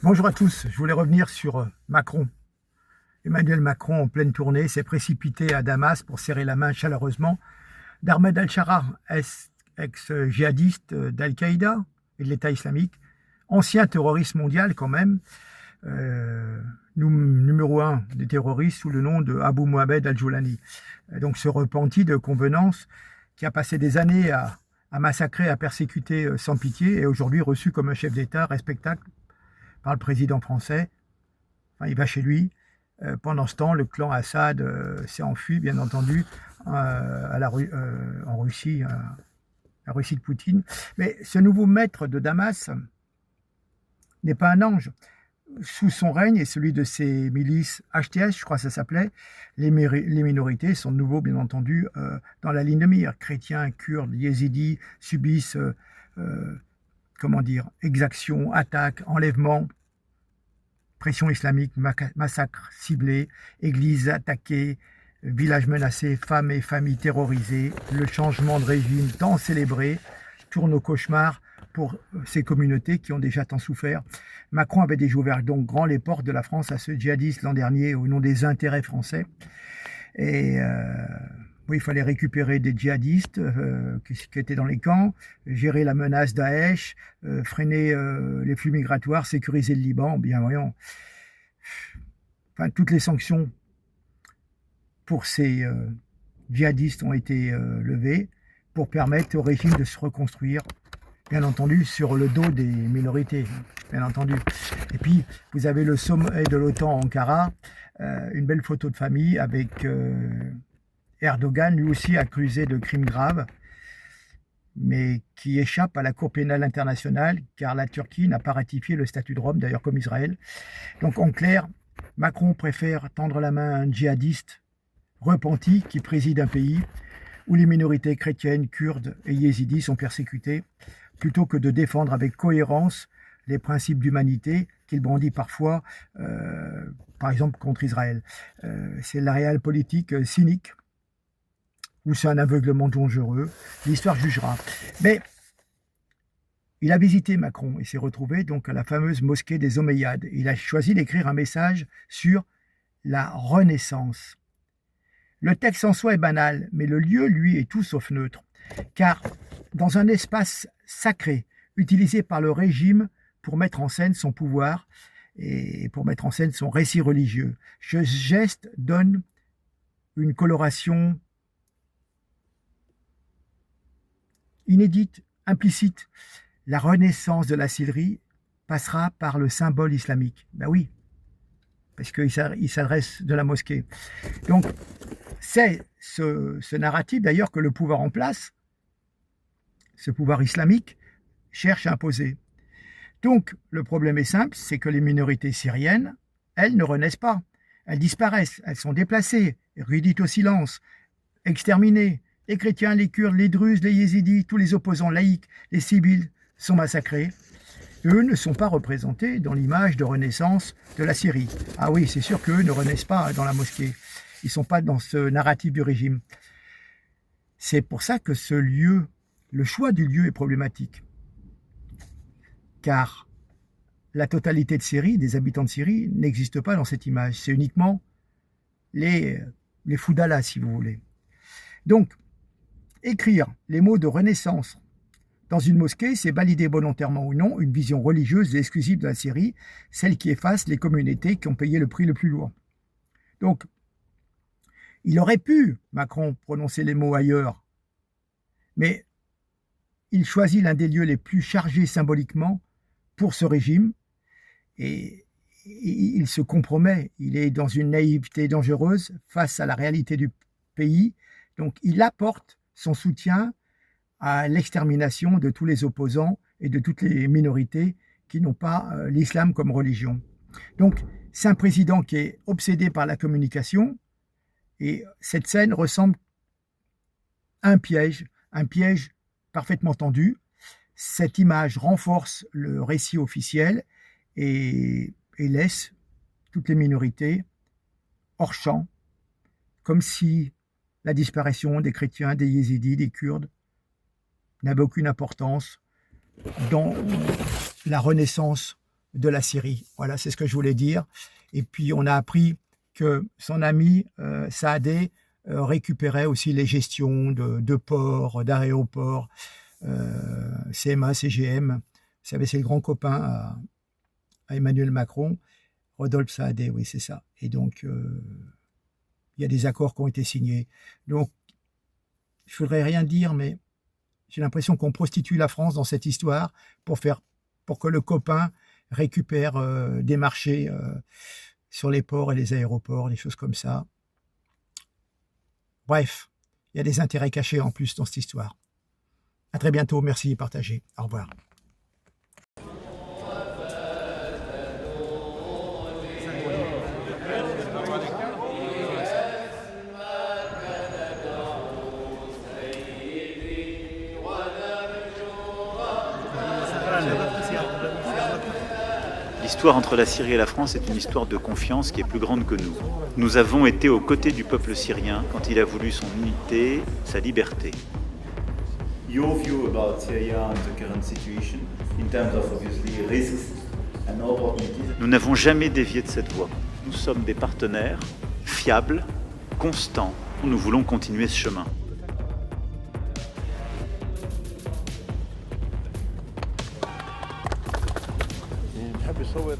Bonjour à tous, je voulais revenir sur Macron. Emmanuel Macron, en pleine tournée, s'est précipité à Damas pour serrer la main chaleureusement d'Ahmed al-Sharaa, ex-djihadiste d'Al-Qaïda et de l'État islamique, ancien terroriste mondial quand même, numéro un des terroristes sous le nom de Abu Mohamed al-Joulani. Donc ce repenti de convenance qui a passé des années à massacrer, à persécuter sans pitié, est aujourd'hui reçu comme un chef d'État respectable par le président français. Enfin, il va chez lui. Pendant ce temps, le clan Assad s'est enfui, bien entendu, en Russie, la Russie de Poutine. Mais ce nouveau maître de Damas n'est pas un ange. Sous son règne et celui de ses milices HTS, je crois que ça s'appelait, les minorités sont de nouveau, bien entendu, dans la ligne de mire. Chrétiens, Kurdes, Yézidis subissent exactions, attaques, enlèvements, pression islamique, massacres ciblés, églises attaquées, villages menacés, femmes et familles terrorisées. Le changement de régime tant célébré tourne au cauchemar pour ces communautés qui ont déjà tant souffert. Macron avait déjà ouvert donc grand les portes de la France à ce djihadiste l'an dernier au nom des intérêts français. Et oui, il fallait récupérer des djihadistes qui étaient dans les camps, gérer la menace Daesh, freiner les flux migratoires, sécuriser le Liban. Bien voyons, enfin, toutes les sanctions pour ces djihadistes ont été levées pour permettre au régime de se reconstruire, bien entendu, sur le dos des minorités, bien entendu. Et puis, vous avez le sommet de l'OTAN à Ankara, une belle photo de famille avec Erdogan, lui aussi accusé de crimes graves, mais qui échappe à la Cour pénale internationale, car la Turquie n'a pas ratifié le statut de Rome, d'ailleurs comme Israël. Donc en clair, Macron préfère tendre la main à un djihadiste repenti qui préside un pays où les minorités chrétiennes, kurdes et yézidis sont persécutées, plutôt que de défendre avec cohérence les principes d'humanité qu'il brandit parfois, par exemple contre Israël. C'est la réelle politique cynique, ou c'est un aveuglement dangereux, l'histoire jugera. Mais il a visité Macron et s'est retrouvé donc à la fameuse mosquée des Omeyyades. Il a choisi d'écrire un message sur la Renaissance. Le texte en soi est banal, mais le lieu, lui, est tout sauf neutre. Car dans un espace sacré, utilisé par le régime pour mettre en scène son pouvoir et pour mettre en scène son récit religieux, ce geste donne une coloration inédite, implicite. La renaissance de la Syrie passera par le symbole islamique. Ben oui, parce qu'il s'adresse de la mosquée. Donc, c'est ce narratif d'ailleurs que le pouvoir en place, ce pouvoir islamique, cherche à imposer. Donc, le problème est simple, c'est que les minorités syriennes, elles ne renaissent pas. Elles disparaissent, elles sont déplacées, réduites au silence, exterminées. Les chrétiens, les Kurdes, les Druzes, les Yézidis, tous les opposants laïcs, les civils sont massacrés. Eux ne sont pas représentés dans l'image de renaissance de la Syrie. Ah oui, c'est sûr qu'eux ne renaissent pas dans la mosquée. Ils ne sont pas dans ce narratif du régime. C'est pour ça que ce lieu, le choix du lieu est problématique. Car la totalité de Syrie, des habitants de Syrie, n'existe pas dans cette image. C'est uniquement les fous d'Allah, si vous voulez. Donc, écrire les mots de renaissance dans une mosquée, c'est valider volontairement ou non une vision religieuse et exclusive de la Syrie, celle qui efface les communautés qui ont payé le prix le plus lourd. Donc, il aurait pu, Macron, prononcer les mots ailleurs, mais il choisit l'un des lieux les plus chargés symboliquement pour ce régime et il se compromet. Il est dans une naïveté dangereuse face à la réalité du pays. Donc, il apporte son soutien à l'extermination de tous les opposants et de toutes les minorités qui n'ont pas l'islam comme religion. Donc, c'est un président qui est obsédé par la communication et cette scène ressemble à un piège parfaitement tendu. Cette image renforce le récit officiel et laisse toutes les minorités hors champ, comme si la disparition des chrétiens, des yézidis, des kurdes n'avait aucune importance dans la renaissance de la Syrie. Voilà, c'est ce que je voulais dire. Et puis, on a appris que son ami Saadé récupérait aussi les gestions de ports, d'aéroports, CMA, CGM. Vous savez, c'est le grand copain à Emmanuel Macron. Rodolphe Saadé, oui, c'est ça. Et donc, il y a des accords qui ont été signés. Donc, je ne voudrais rien dire, mais j'ai l'impression qu'on prostitue la France dans cette histoire pour que le copain récupère des marchés sur les ports et les aéroports, des choses comme ça. Bref, il y a des intérêts cachés en plus dans cette histoire. À très bientôt, merci et partagez. Au revoir. L'histoire entre la Syrie et la France est une histoire de confiance qui est plus grande que nous. Nous avons été aux côtés du peuple syrien quand il a voulu son unité, sa liberté. Your view about Syria and the current situation, in terms of obviously risks and opportunities. Nous n'avons jamais dévié de cette voie. Nous sommes des partenaires fiables, constants. Nous voulons continuer ce chemin. بحب يصور